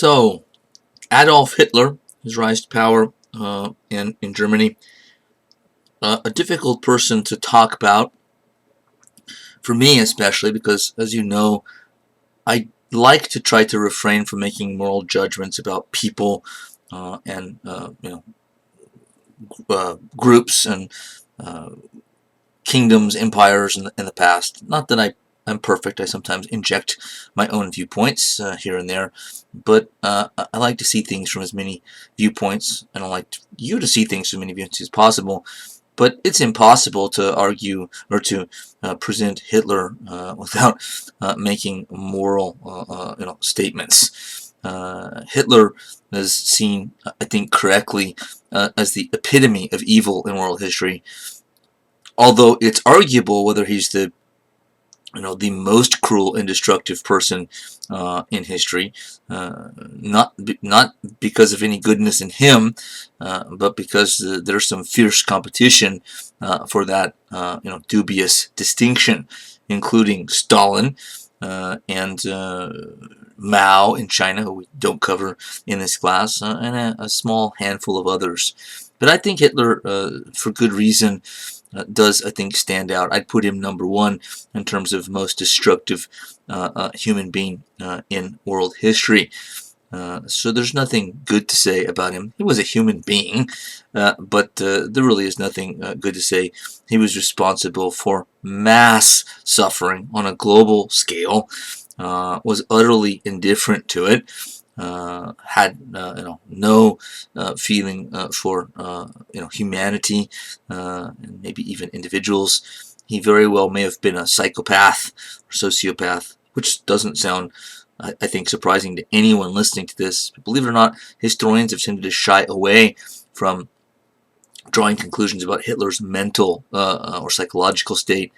So, Adolf Hitler, his rise to power in Germany, a difficult person to talk about, for me especially, because as you know, I like to try to refrain from making moral judgments about people and groups and uh, kingdoms, empires in the past. Not that I'm perfect. I sometimes inject my own viewpoints here and there, but I like to see things from as many viewpoints, and I like you to see things from as many viewpoints as possible. But it's impossible to argue or to present Hitler without making moral statements. Hitler is seen, I think, correctly as the epitome of evil in world history. Although it's arguable whether he's the most cruel and destructive person in history, not because of any goodness in him, but because there's some fierce competition for that dubious distinction, including Stalin and Mao in China, who we don't cover in this class, and a small handful of others. But I think Hitler, for good reason, does, I think, stand out. I'd put him number one in terms of most destructive human being in world history. So there's nothing good to say about him. He was a human being, but there really is nothing good to say. He was responsible for mass suffering on a global scale, was utterly indifferent to it, had no feeling for humanity and maybe even individuals. He very well may have been a psychopath or sociopath, which doesn't sound, I think, surprising to anyone listening to this. Believe it or not, historians have tended to shy away from drawing conclusions about Hitler's mental or psychological state,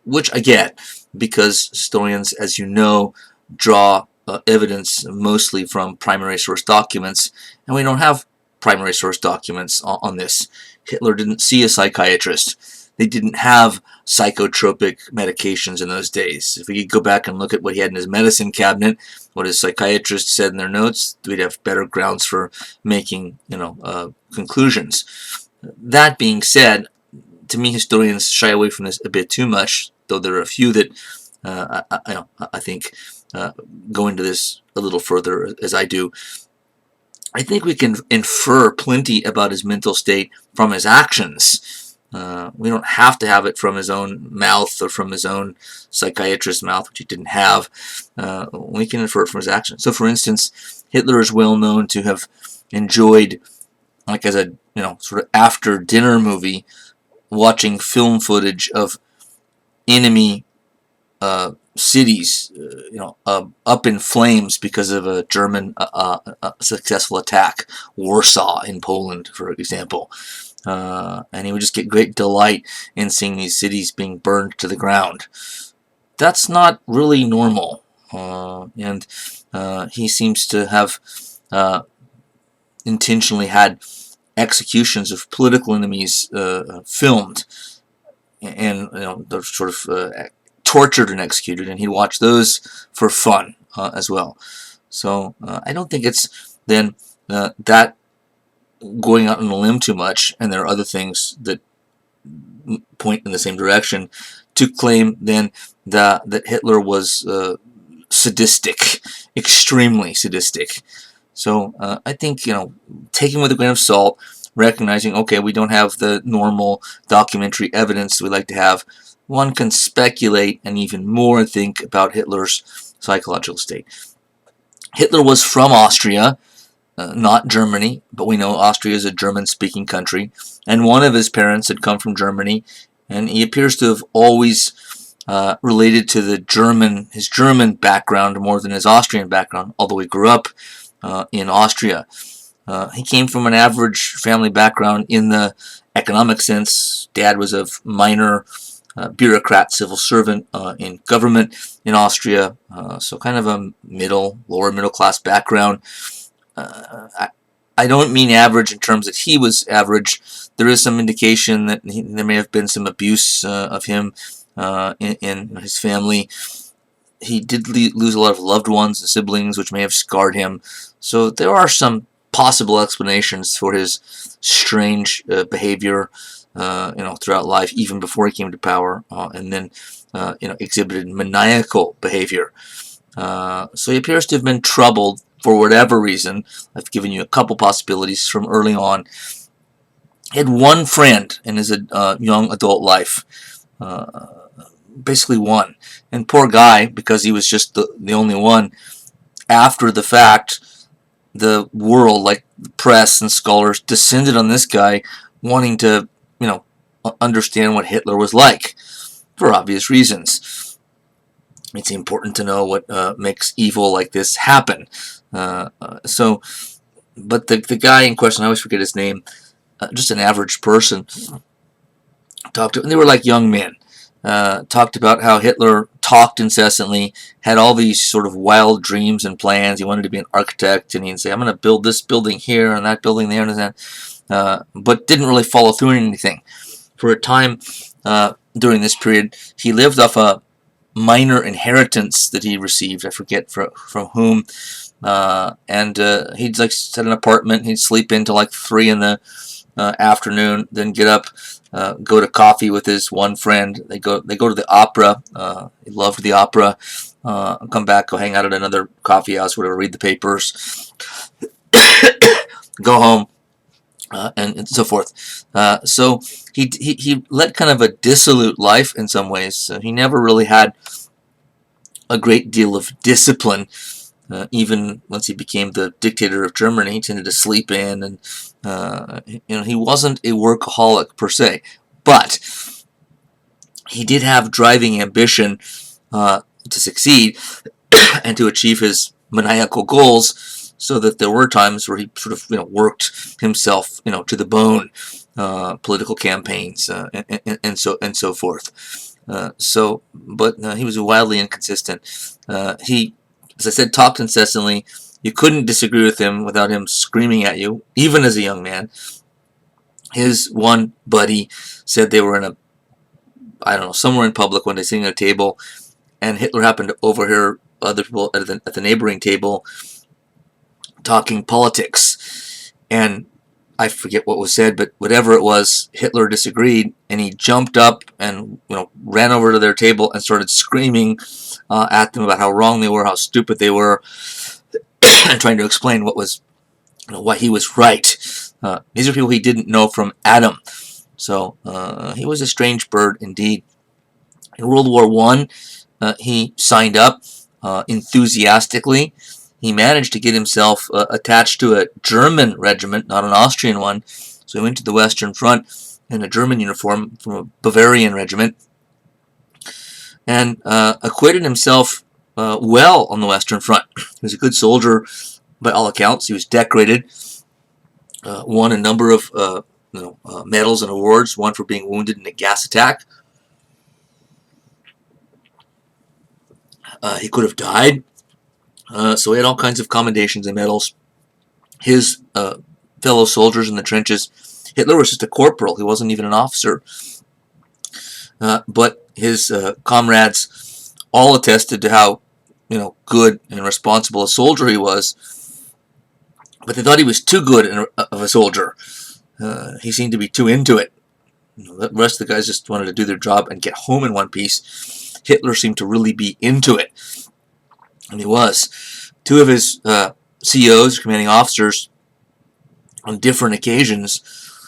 which I get, because historians, as you know, draw evidence mostly from primary source documents, and we don't have primary source documents on this. Hitler didn't see a psychiatrist. They didn't have psychotropic medications in those days. If we could go back and look at what he had in his medicine cabinet, what his psychiatrist said in their notes, we'd have better grounds for making conclusions. That being said, to me, historians shy away from this a bit too much, though there are a few that I think go into this a little further, as I do. I think we can infer plenty about his mental state from his actions. We don't have to have it from his own mouth or from his own psychiatrist's mouth, which he didn't have. We can infer it from his actions. So, for instance, Hitler is well known to have enjoyed, like as a sort of after-dinner movie, watching film footage of enemy cities, up in flames because of a German successful attack. Warsaw in Poland, for example. And he would just get great delight in seeing these cities being burned to the ground. That's not really normal. And he seems to have intentionally had executions of political enemies filmed, and they're sort of tortured and executed, and he'd watch those for fun as well. So I don't think it's then that going out on a limb too much, and there are other things that point in the same direction, to claim then that Hitler was sadistic, extremely sadistic. So I think, taking with a grain of salt, recognizing, okay, we don't have the normal documentary evidence we like to have. One can speculate and even more think about Hitler's psychological state. Hitler was from Austria, not Germany, but we know Austria is a German-speaking country, and one of his parents had come from Germany, and he appears to have always related to his German background more than his Austrian background, although he grew up in Austria. He came from an average family background in the economic sense. Dad was a minor bureaucrat, civil servant in government in Austria, so kind of a lower middle class background. I don't mean average in terms that he was average. There is some indication that there may have been some abuse of him in his family. he did lose a lot of loved ones and siblings, which may have scarred him. So there are some possible explanations for his strange behavior, throughout life, even before he came to power, and then, exhibited maniacal behavior. So he appears to have been troubled for whatever reason. I've given you a couple possibilities from early on. He had one friend in his young adult life. Basically one. And poor guy, because he was just the only one, after the fact, the world, like the press and scholars, descended on this guy, wanting to, understand what Hitler was like, for obvious reasons. It's important to know what makes evil like this happen. But the guy in question, I always forget his name, just an average person, talked to, and they were like young men. Talked about how Hitler talked incessantly, had all these sort of wild dreams and plans. He wanted to be an architect, and he'd say, I'm going to build this building here and that building there and that, but didn't really follow through on anything. For a time during this period, he lived off a minor inheritance that he received. I forget from whom. And he'd like set an apartment. He'd sleep in till like 3 in the afternoon, then get up, go to coffee with his one friend. They go to the opera. He loved the opera. Come back, go hang out at another coffee house, whatever, read the papers, go home, and so forth. So he led kind of a dissolute life in some ways. He never really had a great deal of discipline. Even once he became the dictator of Germany, he tended to sleep in, and he wasn't a workaholic per se, but he did have driving ambition to succeed and to achieve his maniacal goals. So that there were times where he sort of worked himself to the bone, political campaigns and so forth. But he was wildly inconsistent. He, as I said, talked incessantly. You couldn't disagree with him without him screaming at you, even as a young man. His one buddy said they were in somewhere in public when they sitting at a table, and Hitler happened to overhear other people at the neighboring table talking politics. And I forget what was said, but whatever it was, Hitler disagreed, and he jumped up and ran over to their table and started screaming at them about how wrong they were, how stupid they were, and trying to explain why he was right. These are people he didn't know from Adam. So he was a strange bird indeed. In World War I, he signed up enthusiastically. He managed to get himself attached to a German regiment, not an Austrian one. So he went to the Western Front in a German uniform from a Bavarian regiment, and acquitted himself well on the Western Front. He was a good soldier by all accounts. He was decorated, won a number of medals and awards, one for being wounded in a gas attack. He could have died. So he had all kinds of commendations and medals. His fellow soldiers in the trenches, Hitler was just a corporal. He wasn't even an officer. But his comrades all attested to how good and responsible a soldier he was. But they thought he was too good of a soldier. He seemed to be too into it. The rest of the guys just wanted to do their job and get home in one piece. Hitler seemed to really be into it. And he was. Two of his COs, commanding officers, on different occasions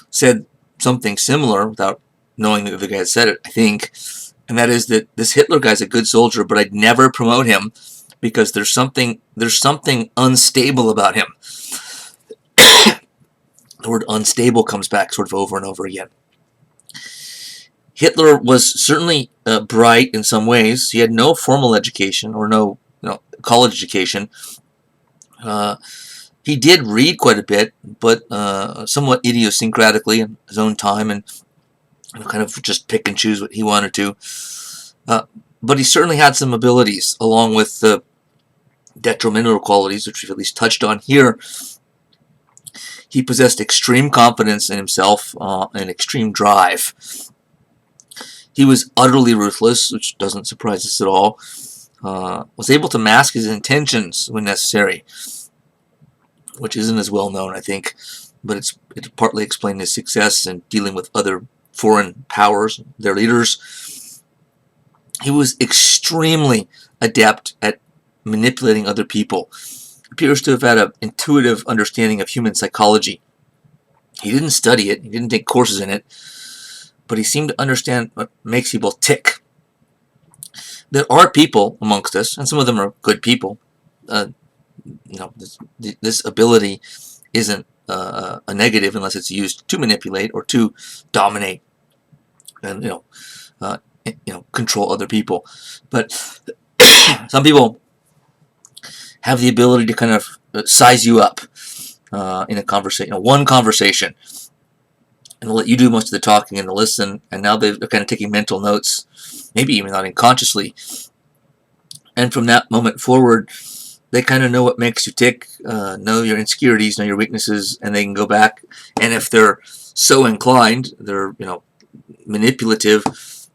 said something similar without knowing that the guy had said it, I think. And that is that this Hitler guy's a good soldier, but I'd never promote him because there's something unstable about him. The word unstable comes back sort of over and over again. Hitler was certainly bright in some ways. He had no formal education or no college education. He did read quite a bit, but somewhat idiosyncratically in his own time, and kind of just pick and choose what he wanted to. But he certainly had some abilities, along with the detrimental qualities, which we've at least touched on here. He possessed extreme confidence in himself and extreme drive. He was utterly ruthless, which doesn't surprise us at all. was able to mask his intentions when necessary, which isn't as well known, I think, but it partly explained his success in dealing with other foreign powers, their leaders. He was extremely adept at manipulating other people. Appears to have had an intuitive understanding of human psychology. He didn't study it, he didn't take courses in it, but he seemed to understand what makes people tick. There are people amongst us, and some of them are good people. This ability isn't a negative unless it's used to manipulate or to dominate and control other people. But some people have the ability to kind of size you up in a conversation, one conversation, and let you do most of the talking and the listen. And now they're kind of taking mental notes, maybe even not unconsciously. And from that moment forward, they kind of know what makes you tick, know your insecurities, know your weaknesses, and they can go back. And if they're so inclined, they're manipulative,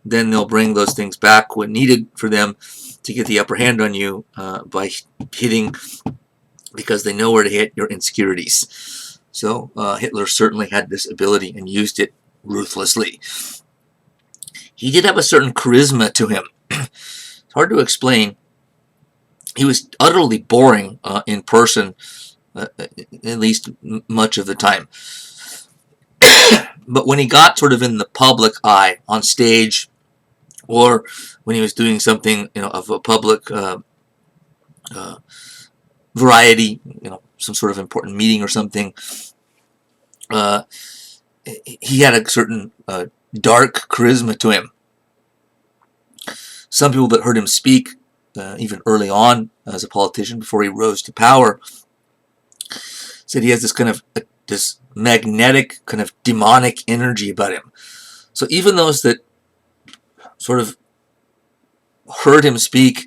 then they'll bring those things back when needed for them to get the upper hand on you by hitting, because they know where to hit your insecurities. So Hitler certainly had this ability and used it ruthlessly. He did have a certain charisma to him. It's hard to explain. He was utterly boring in person, at least much of the time. But when he got sort of in the public eye, on stage, or when he was doing something of a public variety, some sort of important meeting or something, he had a certain dark charisma to him. Some people that heard him speak, even early on as a politician, before he rose to power, said he has this kind of this magnetic, kind of demonic energy about him. So even those that sort of heard him speak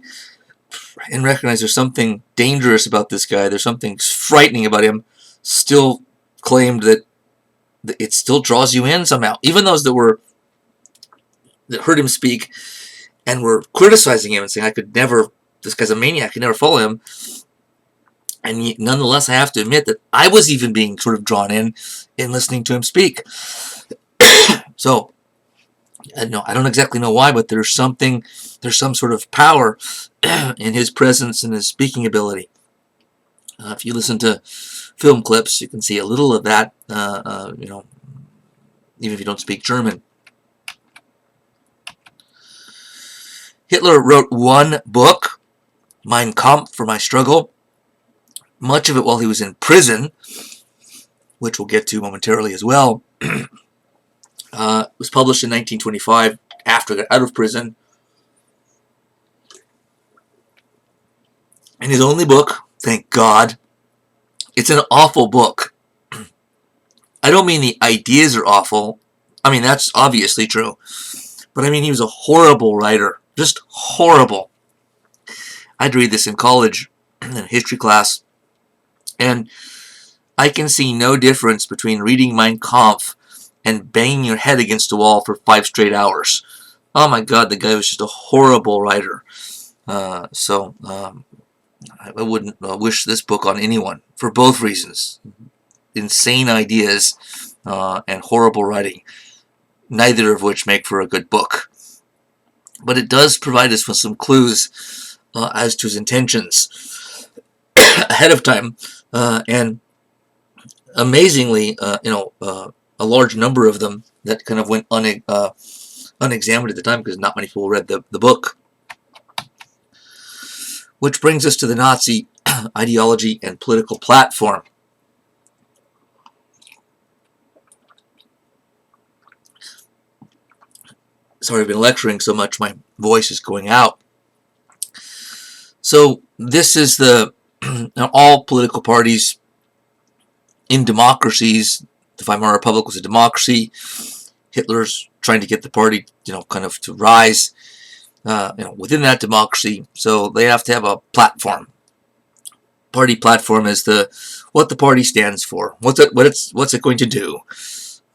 and recognized there's something dangerous about this guy, there's something frightening about him, still claimed that it still draws you in somehow. Even those that heard him speak and were criticizing him and saying, this guy's a maniac, I could never follow him. And nonetheless, I have to admit that I was even being sort of drawn in listening to him speak. So, I don't exactly know why, but there's some sort of power in his presence and his speaking ability. If you listen to film clips, you can see a little of that, even if you don't speak German. Hitler wrote one book, Mein Kampf, For My Struggle, much of it while he was in prison, which we'll get to momentarily as well. It was published in 1925 after he got out of prison. And his only book, thank God. It's an awful book. I don't mean the ideas are awful. I mean, that's obviously true. But I mean, he was a horrible writer. Just horrible. I had to read this in college, in a history class. And I can see no difference between reading Mein Kampf and banging your head against a wall for 5 straight hours. Oh my God, the guy was just a horrible writer. I wouldn't wish this book on anyone for both reasons. Insane ideas and horrible writing, neither of which make for a good book. But it does provide us with some clues as to his intentions ahead of time, and amazingly, a large number of them that kind of went unexamined at the time because not many people read the book. Which brings us to the Nazi ideology and political platform. Sorry, I've been lecturing so much, my voice is going out. So this is all political parties in democracies. The Weimar Republic was a democracy. Hitler's trying to get the party, kind of to rise, within that democracy. So they have to have a platform. Party platform is what the party stands for. What's it going to do?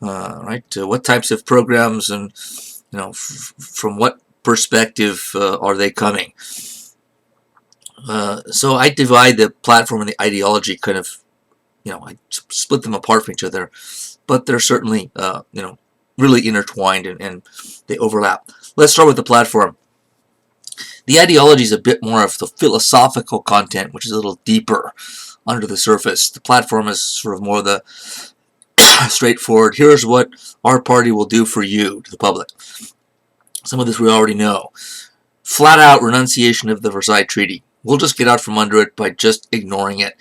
Right? What types of programs and from what perspective are they coming? So I divide the platform and the ideology kind of, I split them apart from each other, but they're certainly, really intertwined and they overlap. Let's start with the platform. The ideology is a bit more of the philosophical content, which is a little deeper under the surface. The platform is sort of more the straightforward, here's what our party will do for you to the public. Some of this we already know. Flat out renunciation of the Versailles Treaty. We'll just get out from under it by just ignoring it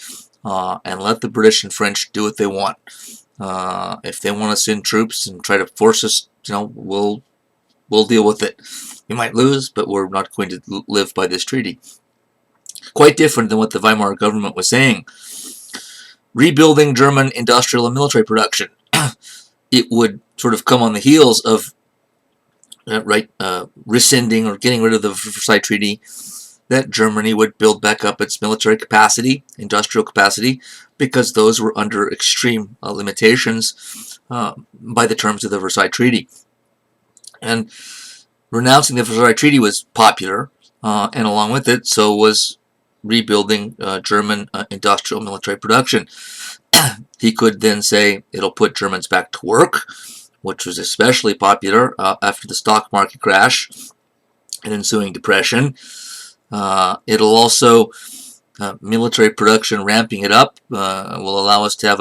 and let the British and French do what they want. If they want to send troops and try to force us, we'll deal with it. We might lose, but we're not going to live by this treaty. Quite different than what the Weimar government was saying. Rebuilding German industrial and military production. It would sort of come on the heels of rescinding or getting rid of the Versailles Treaty, that Germany would build back up its military capacity, industrial capacity, because those were under extreme limitations by the terms of the Versailles Treaty. And renouncing the Versailles Treaty was popular, and along with it, so was rebuilding German industrial military production. He could then say it'll put Germans back to work, which was especially popular after the stock market crash and ensuing depression. It'll also, military production, ramping it up, will allow us to have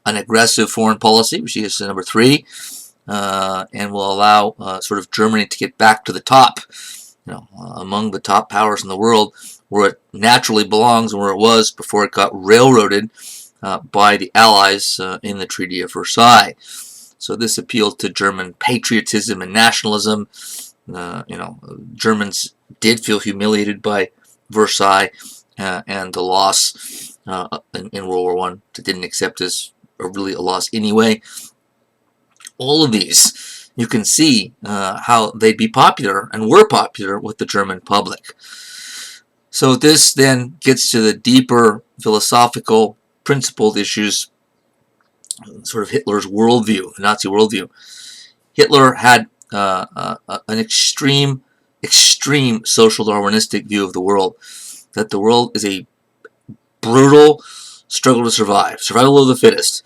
an aggressive foreign policy, which is number 3, and will allow sort of Germany to get back to the top, among the top powers in the world, where it naturally belongs and where it was before it got railroaded by the Allies in the Treaty of Versailles. So this appealed to German patriotism and nationalism. Germans did feel humiliated by Versailles and the loss in World War I that didn't accept as really a loss anyway. All of these, you can see how they'd be popular and were popular with the German public. So this then gets to the deeper philosophical, principled issues, sort of Hitler's worldview, the Nazi worldview. Hitler had an extreme social Darwinistic view of the world, that the world is a brutal struggle to survive, survival of the fittest.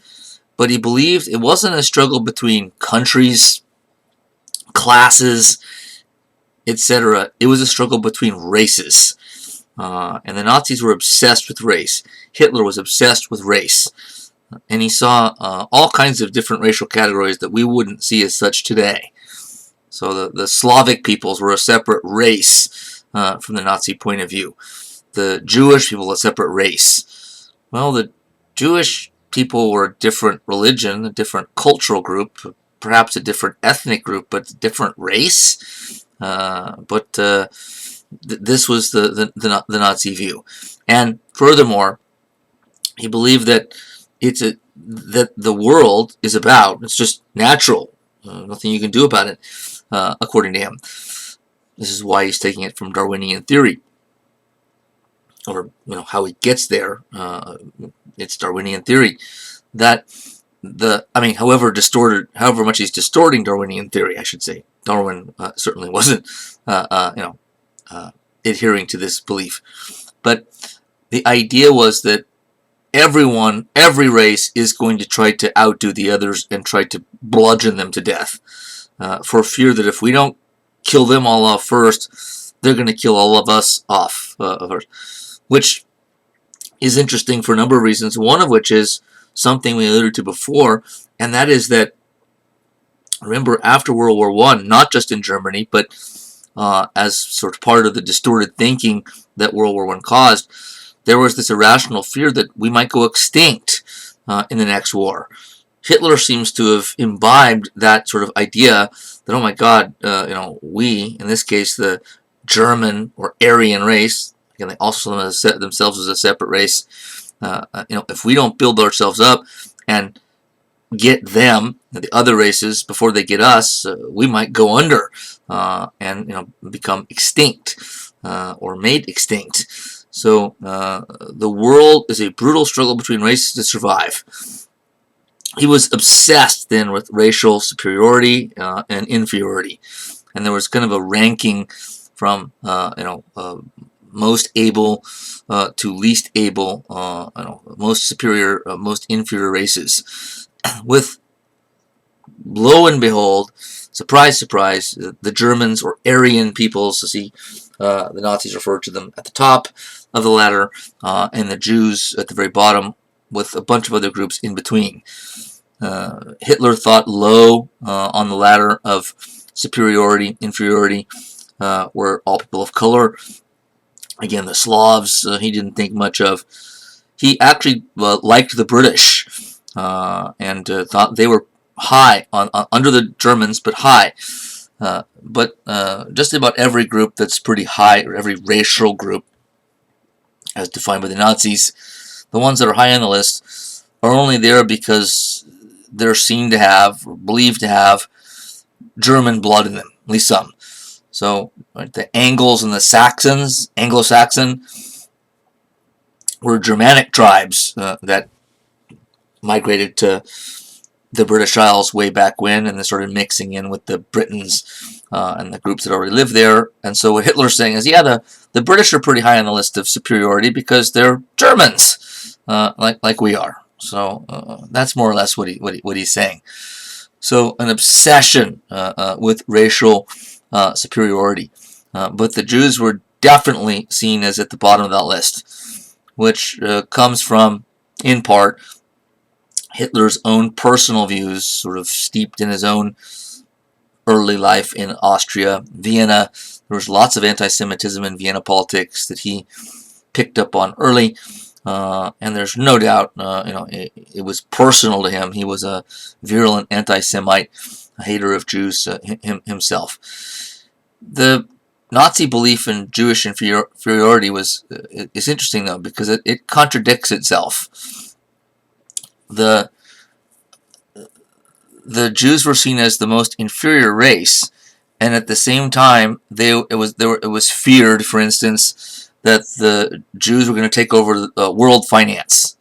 But he believed it wasn't a struggle between countries, classes, etc. It was a struggle between races. And the Nazis were obsessed with race. Hitler was obsessed with race. And he saw all kinds of different racial categories that we wouldn't see as such today. So the Slavic peoples were a separate race from the Nazi point of view. The Jewish people, a separate race. Well, the Jewish people were a different religion, a different cultural group, perhaps a different ethnic group, but a different race. This was the Nazi view. And furthermore, he believed that that the world is about, it's just natural, nothing you can do about it, according to him. This is why he's taking it from Darwinian theory, or how he gets there. It's Darwinian theory that however much he's distorting Darwinian theory, I should say. Darwin certainly wasn't adhering to this belief, but the idea was that every race is going to try to outdo the others and try to bludgeon them to death, for fear that if we don't kill them all off first, they're going to kill all of us off first. Which is interesting for a number of reasons, one of which is something we alluded to before, and that is that, remember, after World War I, not just in Germany, but as sort of part of the distorted thinking that World War I caused, there was this irrational fear that we might go extinct in the next war. Hitler seems to have imbibed that sort of idea that, oh my God, we, in this case, the German or Aryan race, again, they also set themselves as a separate race. If we don't build ourselves up and get them, the other races, before they get us, we might go under and become extinct or made extinct. So the world is a brutal struggle between races to survive. He was obsessed then with racial superiority and inferiority, and there was kind of a ranking from most able to least able, most superior, most inferior races. With, lo and behold, surprise, surprise, the Germans, or Aryan peoples, the Nazis referred to them at the top of the ladder, and the Jews at the very bottom, with a bunch of other groups in between. Hitler thought low on the ladder of superiority, inferiority, were all people of color. Again, the Slavs, he didn't think much of. He actually liked the British, and thought they were high under the Germans, but high. But just about every group that's pretty high, or every racial group, as defined by the Nazis, the ones that are high on the list are only there because they're seen to have, or believed to have, German blood in them, at least some. So, right, the Angles and the Saxons, Anglo-Saxon, were Germanic tribes that migrated to the British Isles way back when, and they started mixing in with the Britons and the groups that already lived there. And so what Hitler's saying is, yeah, the British are pretty high on the list of superiority because they're Germans, like we are. So that's more or less what he's saying. So an obsession with racial superiority. But the Jews were definitely seen as at the bottom of that list, which comes from, in part, Hitler's own personal views, sort of steeped in his own early life in Austria, Vienna. There was lots of anti-Semitism in Vienna politics that he picked up on early, and there's no doubt, it was personal to him. He was a virulent anti-Semite, a hater of Jews himself. The Nazi belief in Jewish inferiority is interesting, though, because it contradicts itself. The Jews were seen as the most inferior race, and at the same time, it was feared, for instance, that the Jews were going to take over world finance.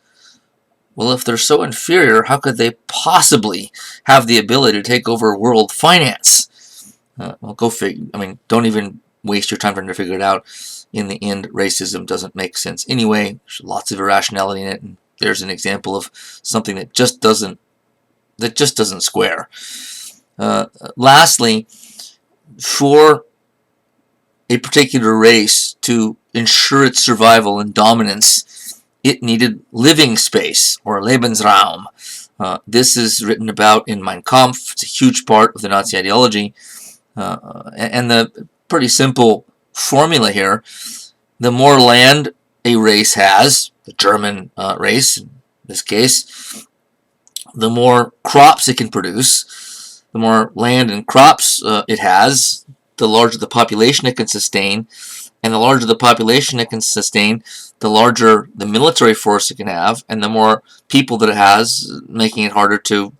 Well, if they're so inferior, how could they possibly have the ability to take over world finance? Well, go figure. I mean, don't even waste your time trying to figure it out. In the end, racism doesn't make sense anyway. There's lots of irrationality in it, and there's an example of something that just doesn't square. Lastly, for a particular race to ensure its survival and dominance, it needed living space, or Lebensraum. This is written about in Mein Kampf. It's a huge part of the Nazi ideology. And the pretty simple formula here: the more land a race has, the German race in this case, the more crops it can produce. The more land and crops it has, the larger the population it can sustain, and the larger the population it can sustain, the larger the military force it can have, and the more people that it has, making it harder to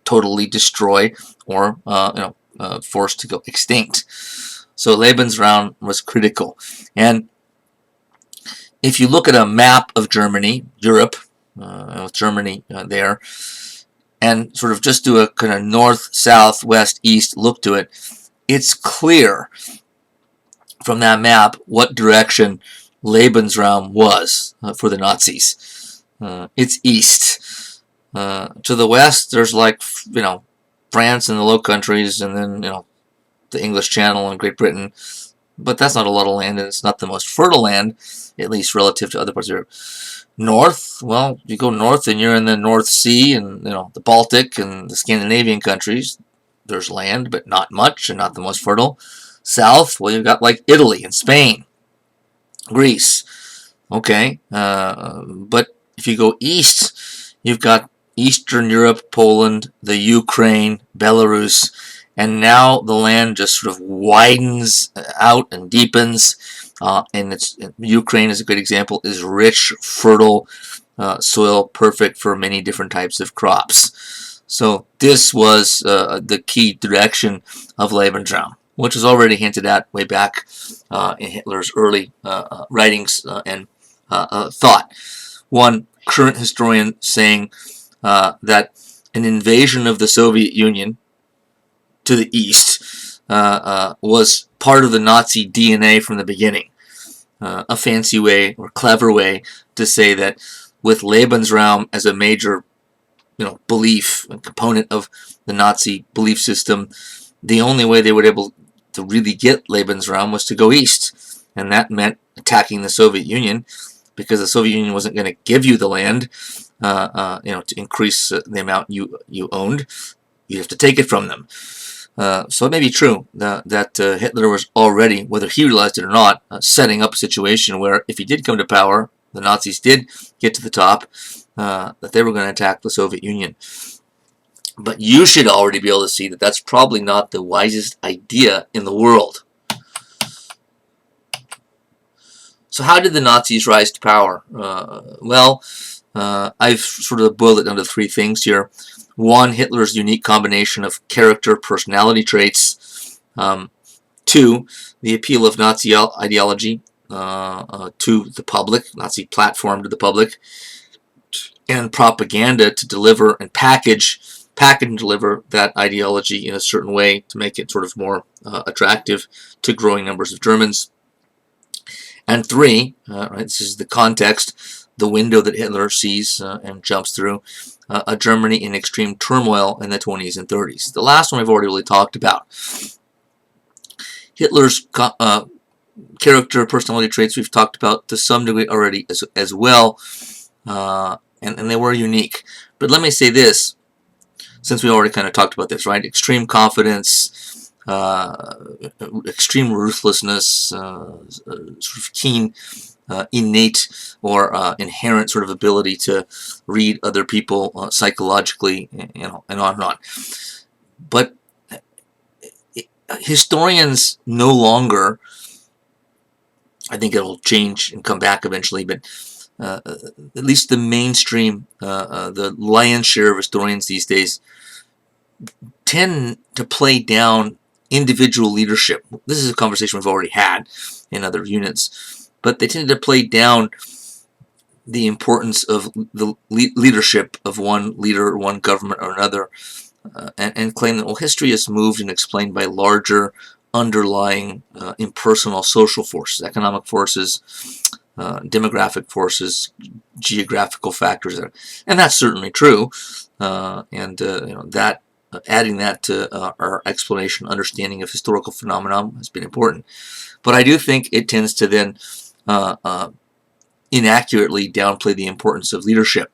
totally destroy or force to go extinct. So Lebensraum was critical. And if you look at a map of Germany, Europe, with Germany there, and sort of just do a kind of north, south, west, east look to it, it's clear from that map what direction Lebensraum was for the Nazis. It's east. To the west, there's France and the Low Countries, and then the English Channel and Great Britain. But that's not a lot of land, and it's not the most fertile land, at least relative to other parts of Europe. North, well, you go north and you're in the North Sea and the Baltic and the Scandinavian countries. There's land, but not much, and not the most fertile. South, well, you've got like Italy and Spain, Greece. Okay, but if you go east, you've got Eastern Europe, Poland, the Ukraine, Belarus, and now the land just sort of widens out and deepens. And Ukraine is a good example, is rich, fertile soil, perfect for many different types of crops. So this was the key direction of Lebensraum, which was already hinted at way back in Hitler's early writings and thought. One current historian saying that an invasion of the Soviet Union to the east was part of the Nazi DNA from the beginning. a fancy way or clever way to say that with Lebensraum as a major belief and component of the Nazi belief system, the only way they were able to really get Lebensraum was to go east, and that meant attacking the Soviet Union, because the Soviet Union wasn't going to give you the land, to increase the amount you owned. You have to take it from them. So it may be true that Hitler was already, whether he realized it or not, setting up a situation where if he did come to power, the Nazis did get to the top, that they were going to attack the Soviet Union. But you should already be able to see that that's probably not the wisest idea in the world. So how did the Nazis rise to power? I've sort of boiled it down to three things here. One, Hitler's unique combination of character, personality traits. Two, the appeal of Nazi ideology to the public, Nazi platform to the public, and propaganda to deliver and package and deliver that ideology in a certain way to make it sort of more attractive to growing numbers of Germans. And three, this is the context, the window that Hitler sees and jumps through, a Germany in extreme turmoil in the 20s and 30s. The last one we've already really talked about. Hitler's character, personality traits we've talked about to some degree already as well, and they were unique. But let me say this, since we already kind of talked about this, right? Extreme confidence, extreme ruthlessness, sort of keen, innate or inherent sort of ability to read other people psychologically, and on and on. But historians no longer, I think it'll change and come back eventually, but at least the mainstream, the lion's share of historians these days tend to play down individual leadership. This is a conversation we've already had in other units, but they tend to play down the importance of the leadership of one leader, one government or another, and claim that, well, history is moved and explained by larger underlying impersonal social forces, economic forces, demographic forces, geographical factors, and that's certainly true. That adding that to our explanation, understanding of historical phenomenon has been important. But I do think it tends to then inaccurately downplay the importance of leadership.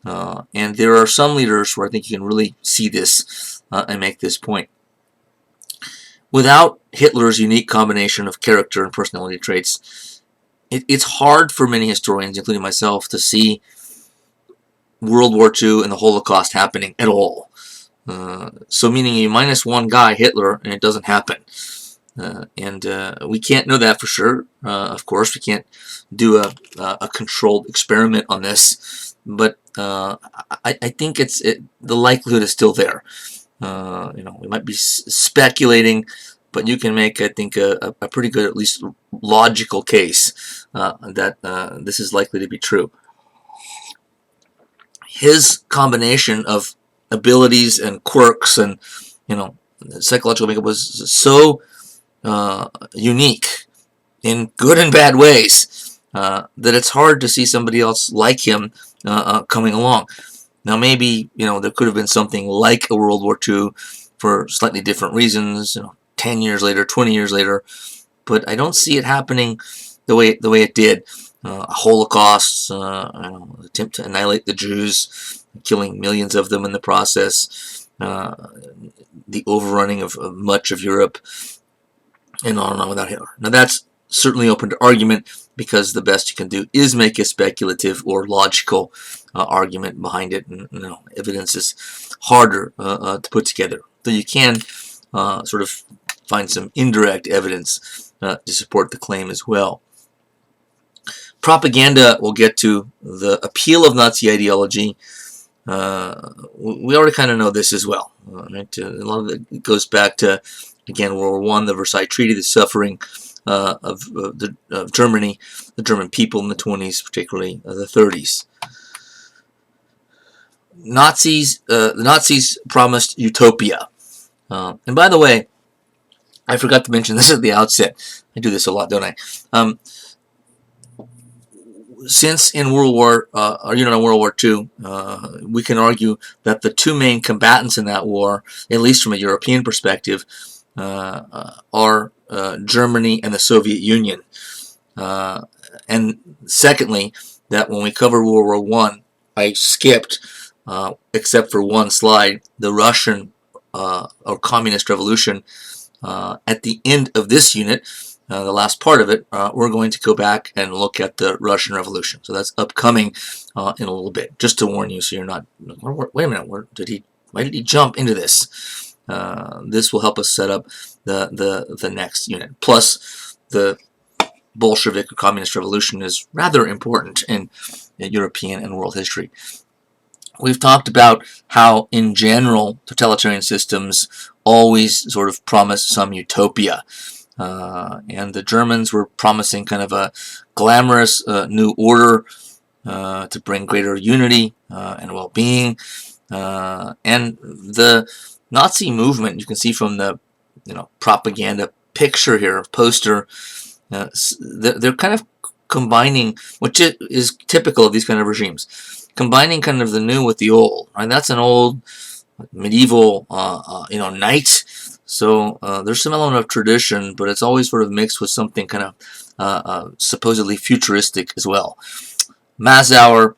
And there are some leaders where I think you can really see this and make this point. Without Hitler's unique combination of character and personality traits, it's hard for many historians, including myself, to see World War II and the Holocaust happening at all. So meaning you minus one guy, Hitler, and it doesn't happen. We can't know that for sure. Of course, we can't do a controlled experiment on this, but I think the likelihood is still there. We might be speculating, but you can make, I think, a pretty good, at least logical case that this is likely to be true. His combination of abilities and quirks and psychological makeup was so unique in good and bad ways that it's hard to see somebody else like him coming along. Now maybe there could have been something like a World War II for slightly different reasons, 10 years later, 20 years later, but I don't see it happening the way it did. A Holocaust, attempt to annihilate the Jews, killing millions of them in the process, the overrunning of much of Europe, and on without Hitler. Now that's certainly open to argument, because the best you can do is make a speculative or logical argument behind it, and evidence is harder to put together. So you can sort of find some indirect evidence to support the claim as well. Propaganda will get to the appeal of Nazi ideology. We already kind of know this as well. Right? A lot of it goes back to, again, World War I, the Versailles Treaty, the suffering of Germany, the German people in the 20s, particularly the 30s. The Nazis promised utopia. And by the way, I forgot to mention this at the outset. I do this a lot, don't I? since in World War II, we can argue that the two main combatants in that war, at least from a European perspective, are Germany and the Soviet Union. And secondly, that when we covered World War I skipped, except for one slide, the Russian or Communist Revolution. At the end of this unit, the last part of it, we're going to go back and look at the Russian Revolution. So that's upcoming in a little bit, just to warn you, so you're not, wait a minute, why did he jump into this? This will help us set up the next unit. Plus, the Bolshevik or Communist Revolution is rather important in European and world history. We've talked about how, in general, totalitarian systems always sort of promise some utopia. And the Germans were promising kind of a glamorous new order to bring greater unity and well-being. And the Nazi movement, you can see from the propaganda picture here, poster, they're kind of combining, which is typical of these kind of regimes, combining kind of the new with the old. Right? That's an old medieval knight. So there's some element of tradition, but it's always sort of mixed with something kind of supposedly futuristic as well. Mazauer,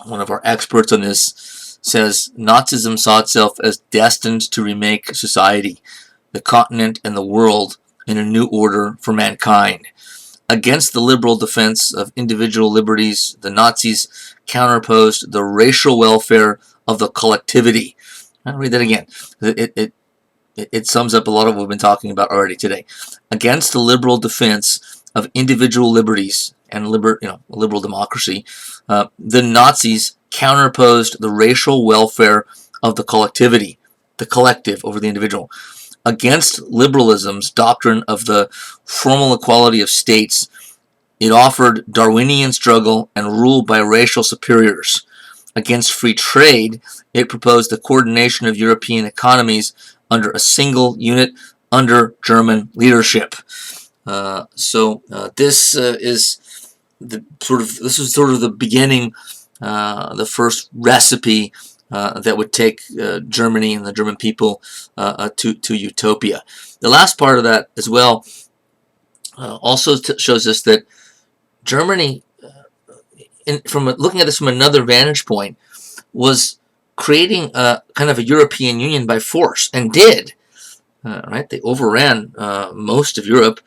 one of our experts on this, says Nazism saw itself as destined to remake society, the continent, and the world in a new order for mankind. Against the liberal defense of individual liberties, the Nazis counterposed the racial welfare of the collectivity. I'll read that again. It sums up a lot of what we've been talking about already today. Against the liberal defense of individual liberties and liberal democracy, the Nazis counterposed the racial welfare of the collectivity, the collective over the individual. Against liberalism's doctrine of the formal equality of states, it offered Darwinian struggle and rule by racial superiors. Against free trade, it proposed the coordination of European economies under a single unit under German leadership. This is sort of the beginning, the first recipe that would take Germany and the German people to utopia. The last part of that as well also shows us that Germany, looking at this from another vantage point, was creating a kind of a European Union by force, and did. Right? They overran most of Europe,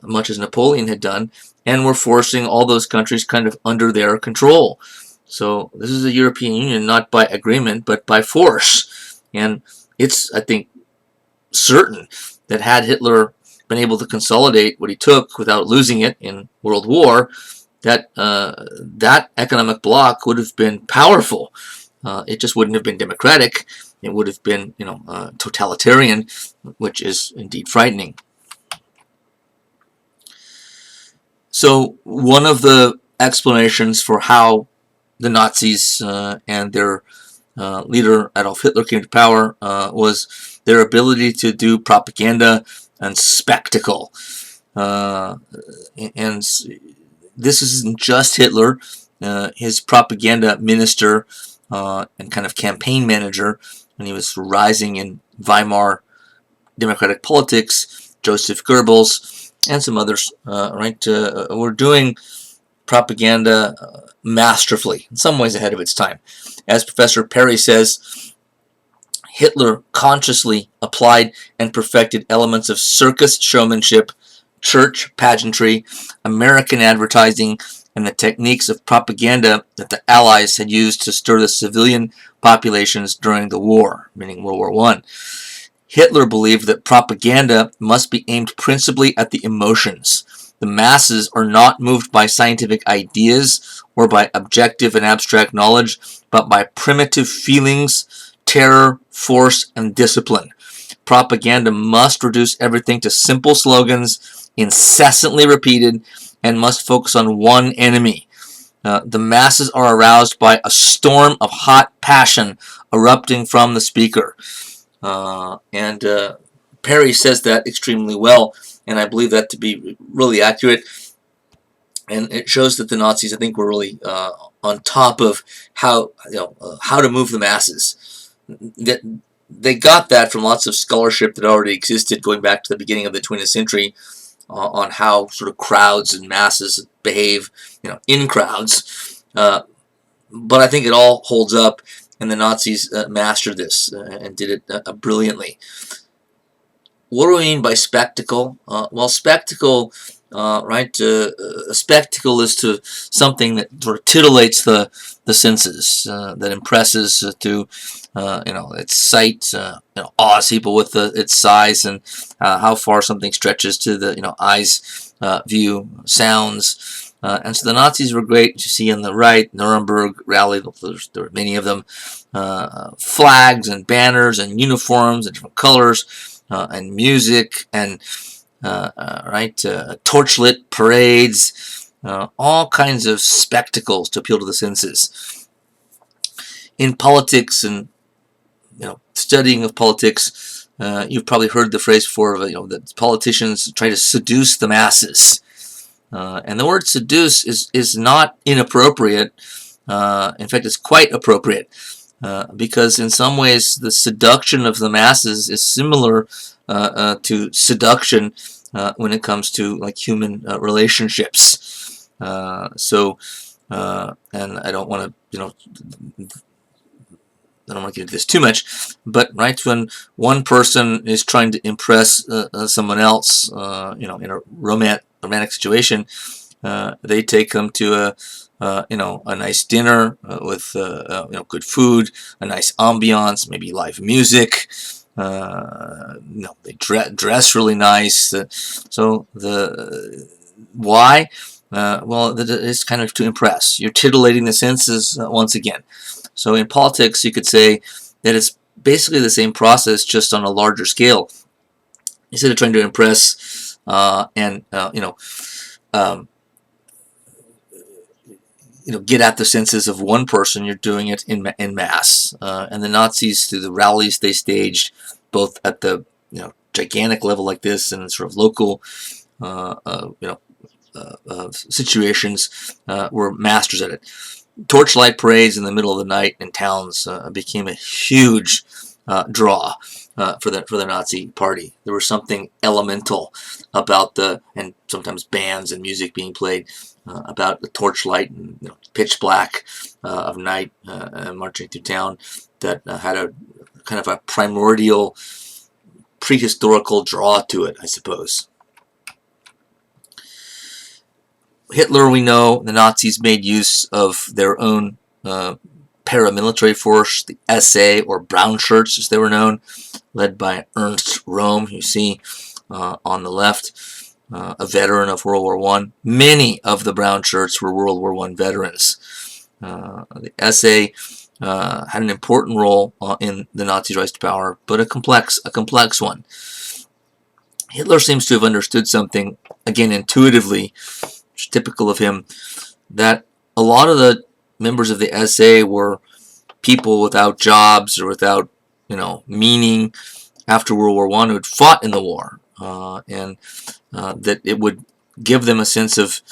much as Napoleon had done, and were forcing all those countries kind of under their control. So this is a European Union not by agreement, but by force. And it's, I think, certain that had Hitler been able to consolidate what he took without losing it in World War, that that economic bloc would have been powerful. It just wouldn't have been democratic. It would have been, totalitarian, which is indeed frightening. So one of the explanations for how the Nazis and their leader Adolf Hitler came to power was their ability to do propaganda and spectacle. And this isn't just Hitler. His propaganda minister and kind of campaign manager when he was rising in Weimar democratic politics, Joseph Goebbels, and some others, were doing propaganda masterfully, in some ways ahead of its time. As Professor Perry says, Hitler consciously applied and perfected elements of circus showmanship, church pageantry, American advertising, and the techniques of propaganda that the Allies had used to stir the civilian populations during the war, meaning World War I. Hitler believed that propaganda must be aimed principally at the emotions. The masses are not moved by scientific ideas or by objective and abstract knowledge, but by primitive feelings, terror, force, and discipline. Propaganda must reduce everything to simple slogans, incessantly repeated, and must focus on one enemy. The masses are aroused by a storm of hot passion erupting from the speaker. Perry says that extremely well, and I believe that to be really accurate. And it shows that the Nazis, I think, were really on top of how how to move the masses. That they got that from lots of scholarship that already existed going back to the beginning of the 20th century on how sort of crowds and masses behave, in crowds. But I think it all holds up, and the Nazis mastered this and did it brilliantly. What do I mean by spectacle? Well, spectacle, right? A spectacle is to something that sort of titillates the senses, that impresses to its sight, awes people with its size and how far something stretches to the eyes view, sounds. And so the Nazis were great. You see on the right, Nuremberg rally, there were many of them, flags and banners and uniforms and different colors. And music and torchlit parades, all kinds of spectacles to appeal to the senses. In politics and studying of politics, you've probably heard the phrase before that politicians try to seduce the masses, and the word seduce is not inappropriate. In fact, it's quite appropriate. Because in some ways the seduction of the masses is similar to seduction when it comes to human relationships. And I don't want to I don't want to get into this too much, but when one person is trying to impress someone else, in a romantic situation, they take them to a nice dinner with good food, a nice ambiance, maybe live music. They dress really nice. So why? Well, it's kind of to impress. You're titillating the senses once again. So in politics, you could say that it's basically the same process, just on a larger scale. Instead of trying to impress get at the senses of one person, you're doing it in mass. And the Nazis, through the rallies they staged, both at the gigantic level like this and sort of local situations, were masters at it. Torchlight parades in the middle of the night in towns became a huge draw for the Nazi party. There was something elemental about and sometimes bands and music being played about the torchlight and pitch black of night marching through town that had a kind of a primordial, prehistorical draw to it, I suppose. Hitler, we know, the Nazis made use of their own paramilitary force, the SA, or Brown Shirts as they were known, led by Ernst Röhm, you see on the left, a veteran of World War I. Many of the Brown Shirts were World War I veterans. The SA had an important role in the Nazi rise to power, but a complex one. Hitler seems to have understood something, again intuitively, which is typical of him, that a lot of the members of the SA were people without jobs or without, meaning after World War I who had fought in the war, and that it would give them a sense of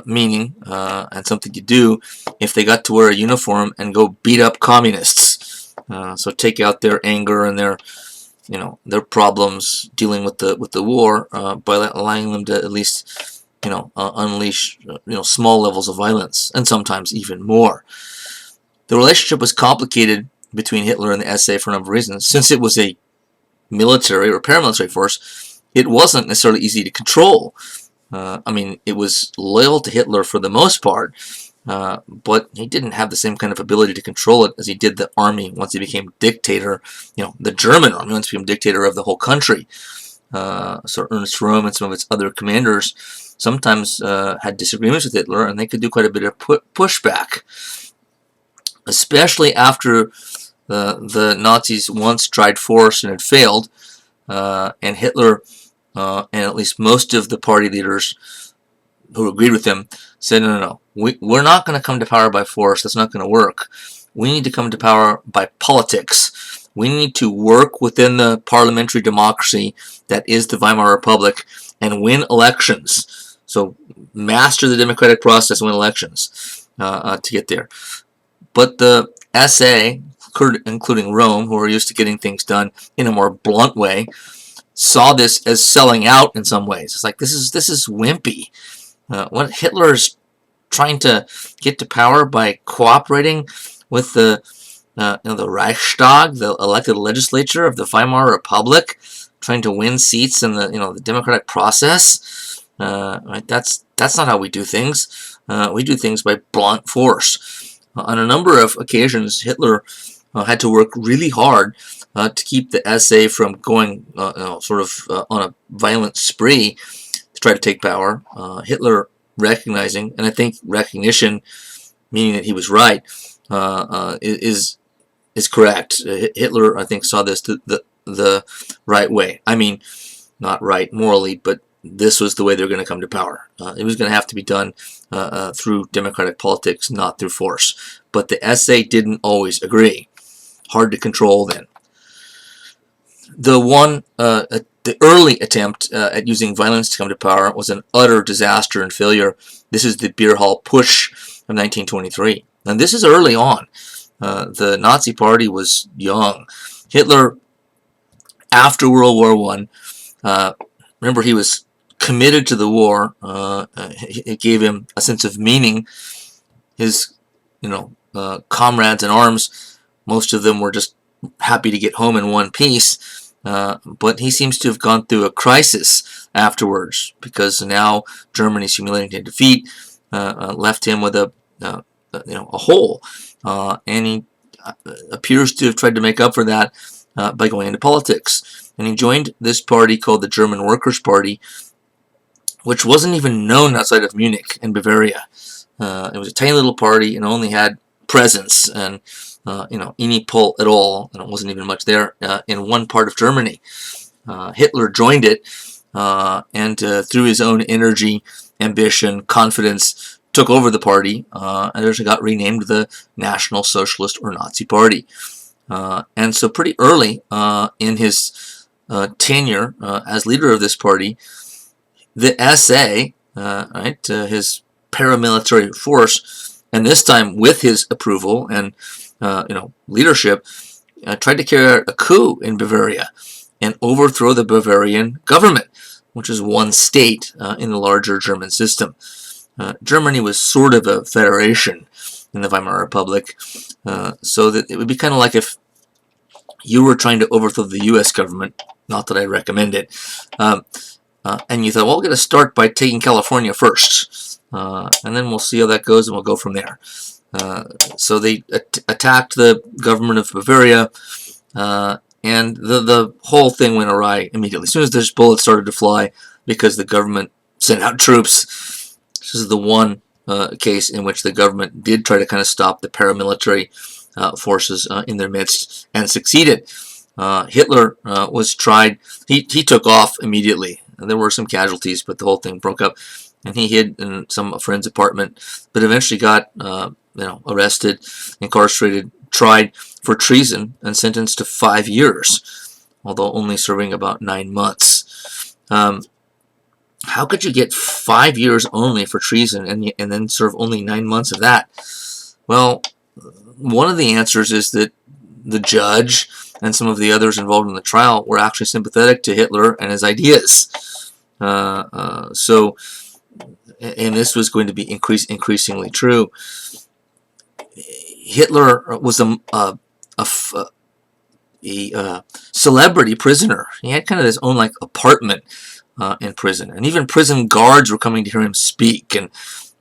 meaning and something to do if they got to wear a uniform and go beat up communists. So take out their anger and their problems dealing with the war by allowing them to at least unleash small levels of violence, and sometimes even more. The relationship was complicated between Hitler and the SA for a number of reasons. Since it was a military or paramilitary force, it wasn't necessarily easy to control. It was loyal to Hitler for the most part, but he didn't have the same kind of ability to control it as he did the army once he became dictator, the German army once he became dictator of the whole country. So Ernst Röhm and some of its other commanders sometimes had disagreements with Hitler, and they could do quite a bit of pushback, especially after the Nazis once tried force and had failed, and Hitler and at least most of the party leaders who agreed with him said, no, we're not going to come to power by force. That's not going to work. We need to come to power by politics. We need to work within the parliamentary democracy that is the Weimar Republic and win elections. So master the democratic process, win elections to get there. But the SA, including Rome, who are used to getting things done in a more blunt way, saw this as selling out in some ways. It's like, this is wimpy. What Hitler's trying to get to power by cooperating with the the Reichstag, the elected legislature of the Weimar Republic, trying to win seats in the the democratic process. Right? That's not how we do things. We do things by blunt force. On a number of occasions, Hitler had to work really hard to keep the SA from going sort of on a violent spree to try to take power. Hitler recognizing, and I think recognition, meaning that he was right, is correct. Hitler, I think, saw this the right way. I mean, not right morally, but this was the way they were going to come to power. It was going to have to be done through democratic politics, not through force. But the SA didn't always agree. Hard to control then. The early attempt at using violence to come to power was an utter disaster and failure. This is the Beer Hall Putsch of 1923. And this is early on. The Nazi Party was young. Hitler, after World War I, remember, he was committed to the war. It gave him a sense of meaning. His, comrades in arms, most of them were just happy to get home in one piece. But he seems to have gone through a crisis afterwards, because now Germany's humiliating defeat left him with a hole, and he appears to have tried to make up for that by going into politics. And he joined this party called the German Workers' Party, which wasn't even known outside of Munich and Bavaria. It was a tiny little party and only had presence and any pull at all, and it wasn't even much there in one part of Germany. Hitler joined it, and through his own energy, ambition, confidence, took over the party, and it got renamed the National Socialist or Nazi Party. And so pretty early in his tenure as leader of this party, the SA, his paramilitary force, and this time with his approval and leadership, tried to carry out a coup in Bavaria and overthrow the Bavarian government, which is one state in the larger German system. Germany was sort of a federation in the Weimar Republic, so that it would be kind of like if you were trying to overthrow the U.S. government. Not that I recommend it. And you thought, well, we're going to start by taking California first, and then we'll see how that goes, and we'll go from there. So they attacked the government of Bavaria, and the whole thing went awry immediately. As soon as those bullets started to fly, because the government sent out troops. This is the one case in which the government did try to kind of stop the paramilitary forces in their midst, and succeeded. Hitler was tried. He took off immediately. And there were some casualties, but the whole thing broke up, and he hid in a friend's apartment, but eventually got arrested, incarcerated, tried for treason, and sentenced to 5 years, although only serving about 9 months. How could you get 5 years only for treason and then serve only 9 months of that? Well, one of the answers is that the judge and some of the others involved in the trial were actually sympathetic to Hitler and his ideas. So, and this was going to be increasingly true. Hitler was a celebrity prisoner. He had kind of his own apartment in prison, and even prison guards were coming to hear him speak, and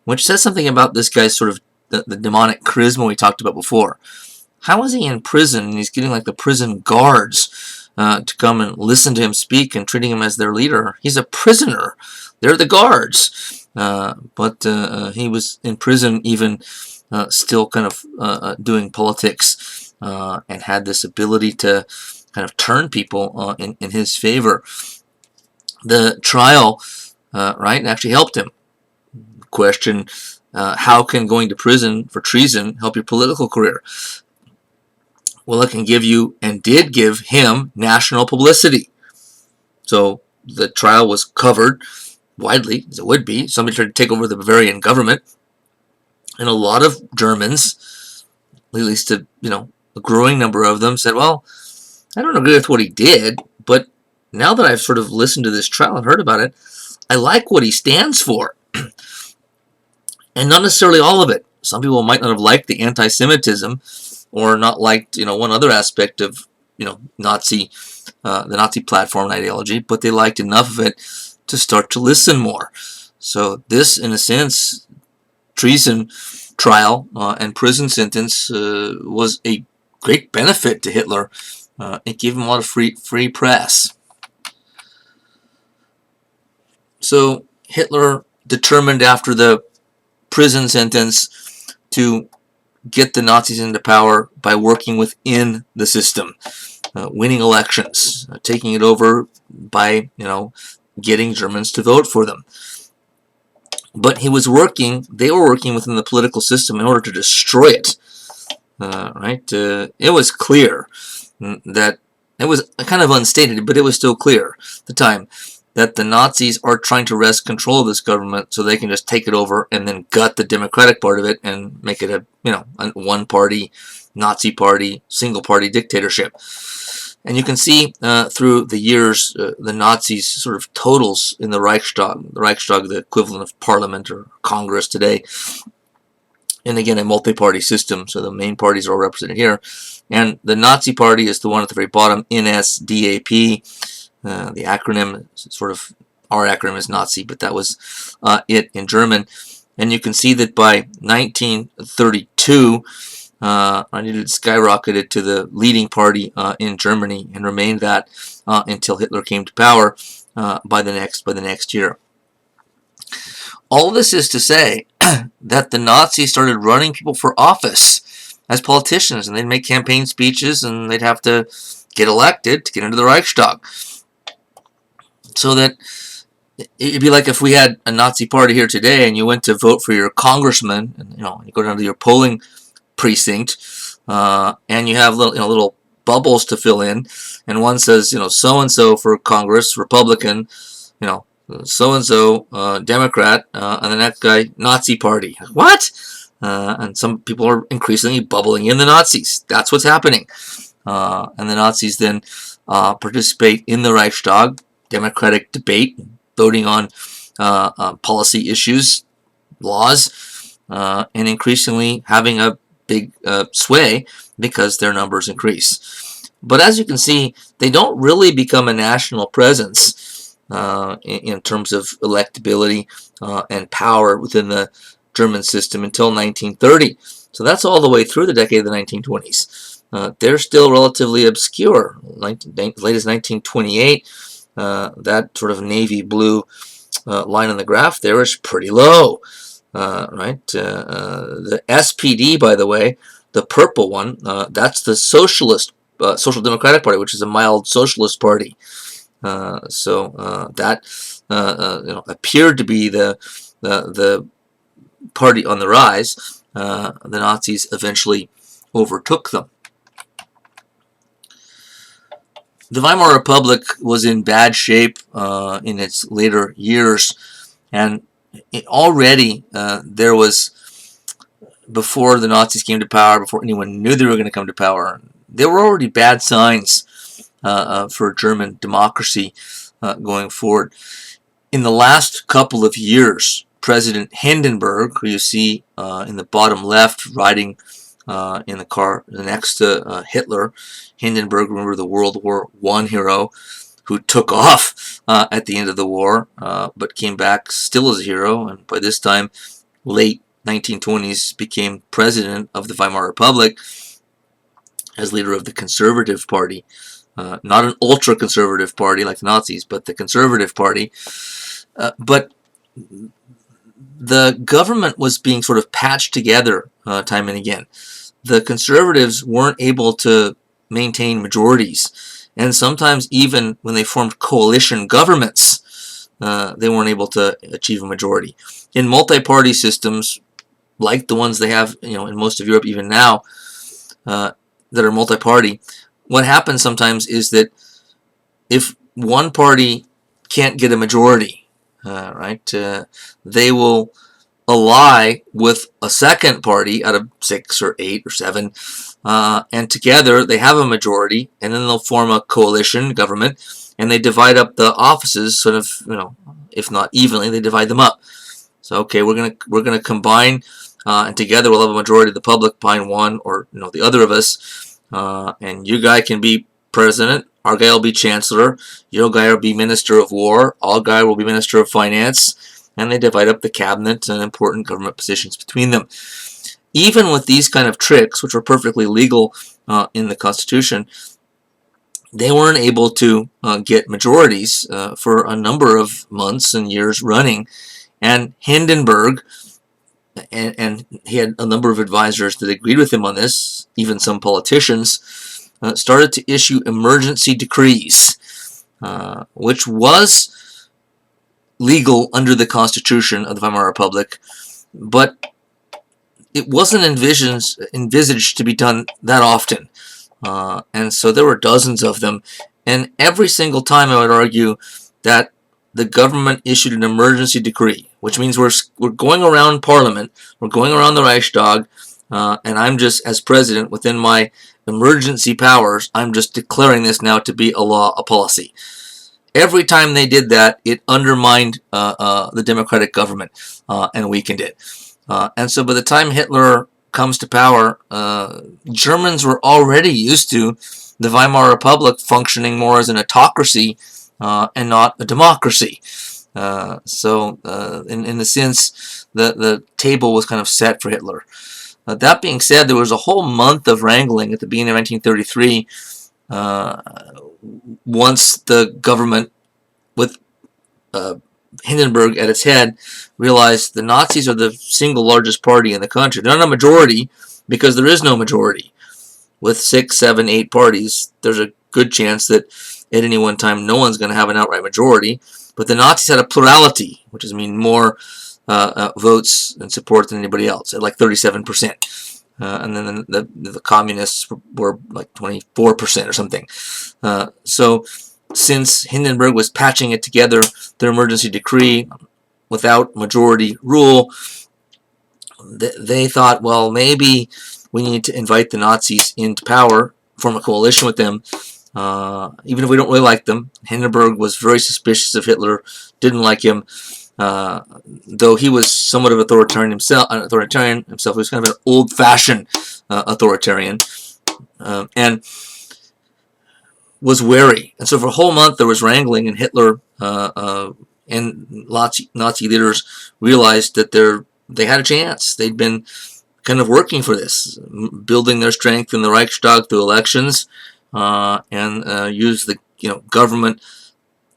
which says something about this guy's sort of the demonic charisma we talked about before. How is he in prison and he's getting the prison guards to come and listen to him speak and treating him as their leader? He's a prisoner. They're the guards. But he was in prison even still kind of doing politics and had this ability to kind of turn people in his favor. The trial actually helped him. Question, how can going to prison for treason help your political career? Well, it can give you, and did give him, national publicity. So the trial was covered widely, as it would be. Somebody tried to take over the Bavarian government, and a lot of Germans, at least a growing number of them, said, well, I don't agree with what he did, but now that I've sort of listened to this trial and heard about it, I like what he stands for. And not necessarily all of it. Some people might not have liked the anti-Semitism, or not liked, one other aspect of, the Nazi platform and ideology, but they liked enough of it to start to listen more. So this, in a sense, treason trial and prison sentence was a great benefit to Hitler. It gave him a lot of free press. So Hitler determined after the prison sentence to get the Nazis into power by working within the system, winning elections, taking it over by, getting Germans to vote for them. But they were working within the political system in order to destroy it. It was clear that, it was kind of unstated, but it was still clear at the time, that the Nazis are trying to wrest control of this government so they can just take it over and then gut the democratic part of it and make it a one-party, Nazi party, single-party dictatorship. And you can see through the years the Nazis' sort of totals in the Reichstag, the equivalent of parliament or Congress today, and again a multi-party system, so the main parties are all represented here. And the Nazi party is the one at the very bottom, NSDAP. The acronym, sort of, our acronym is Nazi, but that was it in German. And you can see that by 1932, it skyrocketed to the leading party in Germany and remained that until Hitler came to power by the next year. All of this is to say that the Nazis started running people for office as politicians, and they'd make campaign speeches, and they'd have to get elected to get into the Reichstag. So that it'd be like if we had a Nazi party here today and you went to vote for your congressman, and you go down to your polling precinct, and you have little bubbles to fill in, and one says so and so for Congress, Republican, so and so Democrat, and the next guy Nazi party. What? And some people are increasingly bubbling in the Nazis. That's what's happening, and the Nazis then participate in the Reichstag. Democratic debate, voting on policy issues, laws, and increasingly having a big sway because their numbers increase. But as you can see, they don't really become a national presence in terms of electability and power within the German system until 1930. So that's all the way through the decade of the 1920s. They're still relatively obscure. Late as 1928. That sort of navy blue line on the graph there is pretty low, the SPD, by the way, the purple one, that's the Social Democratic Party, which is a mild socialist party. That appeared to be the party on the rise. The Nazis eventually overtook them. The Weimar Republic was in bad shape in its later years, and already there was, before the Nazis came to power, before anyone knew they were going to come to power, there were already bad signs for German democracy going forward. In the last couple of years, President Hindenburg, who you see in the bottom left riding in the car next to Hitler. Hindenburg, remember, the World War I hero who took off at the end of the war, but came back still as a hero, and by this time, late 1920s, became president of the Weimar Republic as leader of the Conservative Party. Not an ultra-conservative party like the Nazis, but the Conservative Party. But the government was being sort of patched together time and again. The conservatives weren't able to maintain majorities, and sometimes even when they formed coalition governments, they weren't able to achieve a majority. In multi-party systems, like the ones they have, in most of Europe even now, that are multi-party, what happens sometimes is that if one party can't get a majority, right? They will ally with a second party out of 6 or 8 or 7, and together they have a majority, and then they'll form a coalition government, and they divide up the offices, sort of, if not evenly, they divide them up. So okay, we're gonna combine, and together we'll have a majority of the public behind one or the other of us, and you guy can be president, our guy will be chancellor, your guy will be minister of war, our guy will be minister of finance, and they divide up the cabinet and important government positions between them. Even with these kind of tricks, which were perfectly legal in the Constitution, they weren't able to get majorities for a number of months and years running. And Hindenburg, and he had a number of advisors that agreed with him on this, even some politicians, started to issue emergency decrees, which was legal under the Constitution of the Weimar Republic, but it wasn't envisaged to be done that often. And so there were dozens of them, and every single time I would argue that the government issued an emergency decree, which means we're going around Parliament, we're going around the Reichstag, and I'm just, as president, within my emergency powers, I'm just declaring this now to be a law, a policy. Every time they did that, it undermined the democratic government and weakened it. And so by the time Hitler comes to power, Germans were already used to the Weimar Republic functioning more as an autocracy and not a democracy. So in the sense, the table was kind of set for Hitler. That being said, there was a whole month of wrangling at the beginning of 1933 once the government, with Hindenburg at its head, realized the Nazis are the single largest party in the country. They're not a majority because there is no majority. With 6, 7, 8 parties, there's a good chance that at any one time no one's going to have an outright majority. But the Nazis had a plurality, which is more votes and support than anybody else, at like 37%. And then the communists were like 24% or something. So since Hindenburg was patching it together, their emergency decree without majority rule, they thought, well, maybe we need to invite the Nazis into power, form a coalition with them, even if we don't really like them. Hindenburg was very suspicious of Hitler, didn't like him, though he was somewhat of an authoritarian himself. He was kind of an old-fashioned authoritarian, and was wary. And so for a whole month there was wrangling, and Hitler and Nazi leaders realized that they had a chance. They'd been kind of working for this, building their strength in the Reichstag through elections, and use the government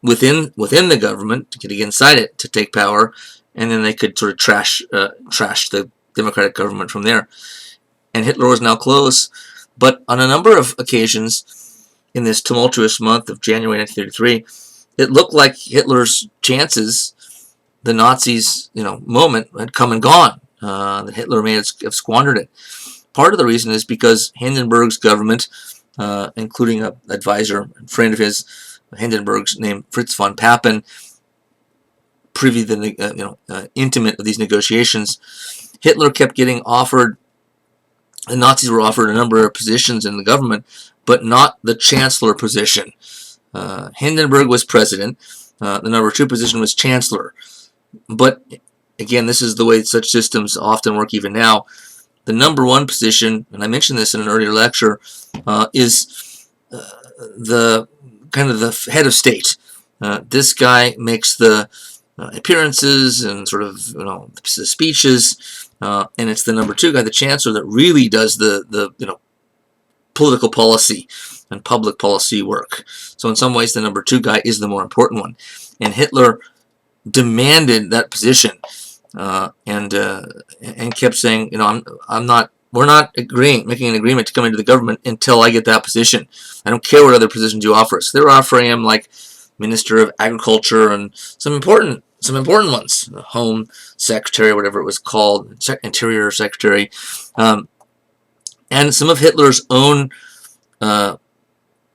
within the government to get inside it to take power, and then they could sort of trash the democratic government from there. And Hitler was now close, but on a number of occasions in this tumultuous month of January 1933, it looked like Hitler's chances, the Nazis' moment, had come and gone. That Hitler may have squandered it. Part of the reason is because Hindenburg's government, including an advisor and friend of his, Hindenburg's, named Fritz von Papen, privy to the intimate of these negotiations, Hitler kept getting offered. The Nazis were offered a number of positions in the government, but not the chancellor position. Hindenburg was president. The number 2 position was chancellor. But again, this is the way such systems often work even now. The number 1 position, and I mentioned this in an earlier lecture, is the kind of the head of state. This guy makes the appearances and sort of the speeches, and it's the number 2 guy, the chancellor, that really does the political policy and public policy work. So in some ways, the number 2 guy is the more important one, and Hitler demanded that position, and kept saying, we're not making an agreement to come into the government until I get that position. I don't care what other positions you offer us. They were offering him like Minister of Agriculture and some important ones, the Home Secretary, whatever it was called, Interior Secretary, and some of Hitler's own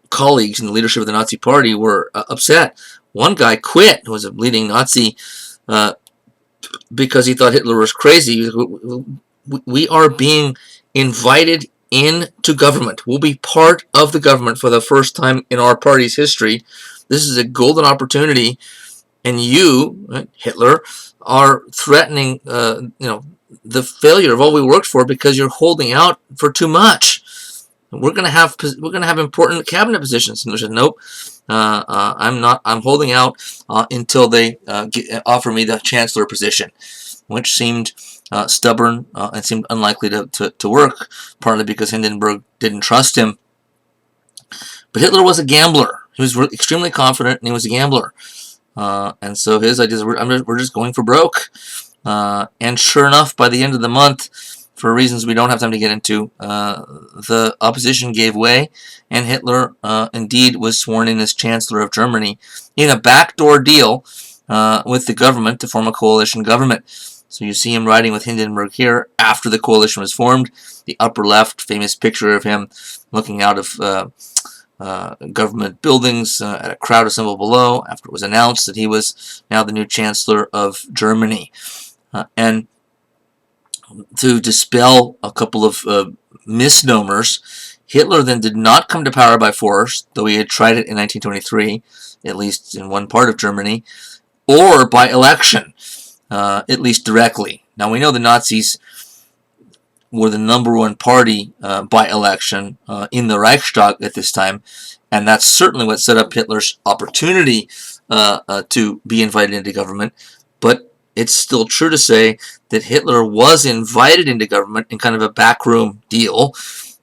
colleagues in the leadership of the Nazi Party were upset. One guy quit, who was a leading Nazi because he thought Hitler was crazy. We are being invited into government. We'll be part of the government for the first time in our party's history. This is a golden opportunity, and you, right, Hitler, are threatening, the failure of all we worked for because you're holding out for too much. We're gonna have important cabinet positions. And they said, nope, I'm not. I'm holding out until they offer me the chancellor position, which seemed stubborn and seemed unlikely to work, partly because Hindenburg didn't trust him. But Hitler was a gambler. He was extremely confident, and he was a gambler. And so his ideas were, we're just going for broke. And sure enough, by the end of the month, for reasons we don't have time to get into, the opposition gave way, and Hitler indeed was sworn in as Chancellor of Germany in a backdoor deal with the government to form a coalition government. So you see him riding with Hindenburg here after the coalition was formed. The upper left, famous picture of him looking out of government buildings at a crowd assembled below after it was announced that he was now the new Chancellor of Germany. And to dispel a couple of misnomers, Hitler then did not come to power by force, though he had tried it in 1923, at least in one part of Germany, or by election, at least directly. Now we know the Nazis were the #1 party by election in the Reichstag at this time, and that's certainly what set up Hitler's opportunity to be invited into government. But it's still true to say that Hitler was invited into government in kind of a backroom deal,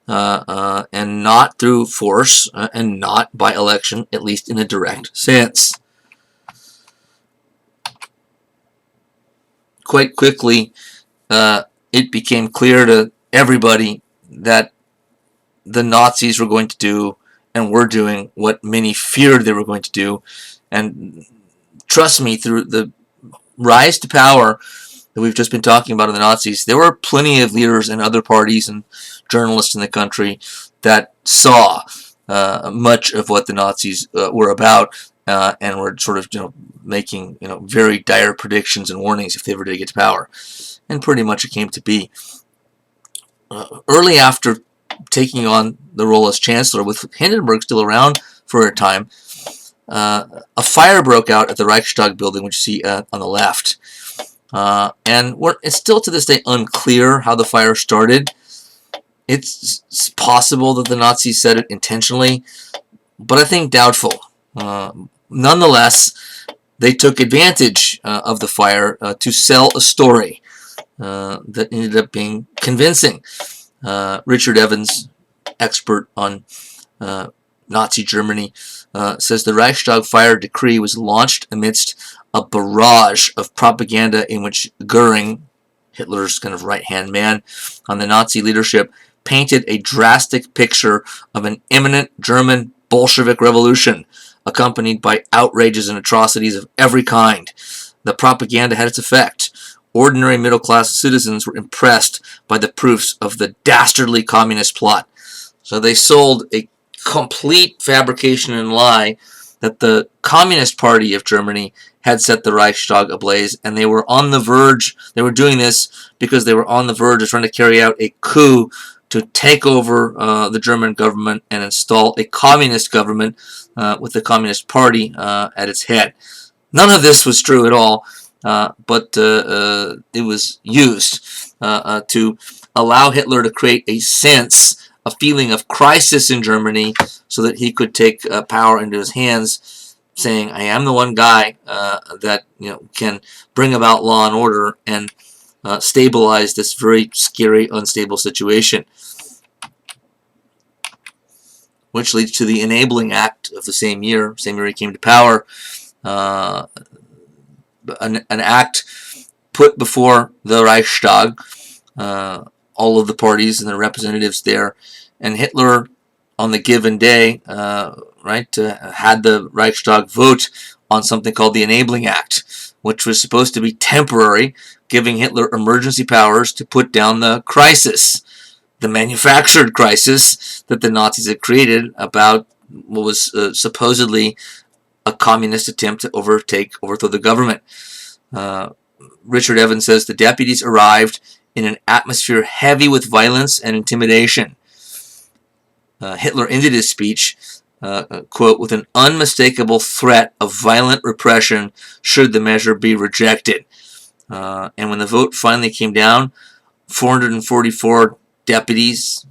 and not through force, and not by election, at least in a direct sense. Quite quickly, it became clear to everybody that the Nazis were going to do and were doing what many feared they were going to do. And trust me, through the rise to power that we've just been talking about in the Nazis, there were plenty of leaders in other parties and journalists in the country that saw much of what the Nazis were about, and were sort of making very dire predictions and warnings if they ever did get to power. And pretty much it came to be. Early after taking on the role as Chancellor, with Hindenburg still around for a time, a fire broke out at the Reichstag building, which you see on the left. And it's still to this day unclear how the fire started. It's possible that the Nazis set it intentionally, but I think doubtful. Nonetheless, they took advantage of the fire to sell a story that ended up being convincing. Richard Evans, expert on Nazi Germany, says the Reichstag fire decree was launched amidst a barrage of propaganda in which Goering, Hitler's kind of right-hand man on the Nazi leadership, painted a drastic picture of an imminent German Bolshevik revolution, accompanied by outrages and atrocities of every kind. The propaganda had its effect. Ordinary middle-class citizens were impressed by the proofs of the dastardly communist plot. So they sold a complete fabrication and lie that the Communist Party of Germany had set the Reichstag ablaze, and they were on the verge. They were doing this because they were on the verge of trying to carry out a coup to take over the German government and install a communist government with the Communist Party at its head. None of this was true at all, but it was used to allow Hitler to create a feeling of crisis in Germany so that he could take power into his hands, saying, I am the one guy that can bring about law and order and stabilize this very scary, unstable situation. Which leads to the Enabling Act of the same year he came to power. An act put before the Reichstag, all of the parties and the representatives there, and Hitler, on the given day, had the Reichstag vote on something called the Enabling Act, which was supposed to be temporary, giving Hitler emergency powers to put down the crisis, the manufactured crisis that the Nazis had created about what was supposedly a communist attempt to overthrow the government. Richard Evans says the deputies arrived in an atmosphere heavy with violence and intimidation. Hitler ended his speech, quote, with an unmistakable threat of violent repression should the measure be rejected. And when the vote finally came down, 444 deputies,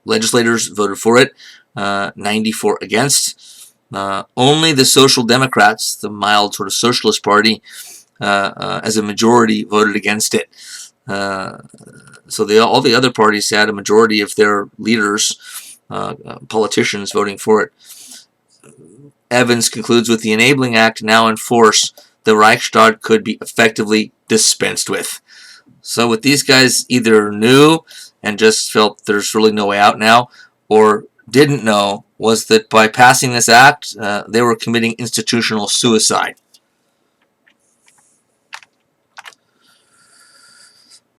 legislators voted for it, 94 against. Only the Social Democrats, the mild sort of socialist party, as a majority voted against it. So all the other parties had a majority of their leaders, politicians, voting for it. Evans concludes, with the Enabling Act now in force, the Reichstag could be effectively dispensed with. So what these guys either knew and just felt there's really no way out now, or didn't know, was that by passing this act, they were committing institutional suicide.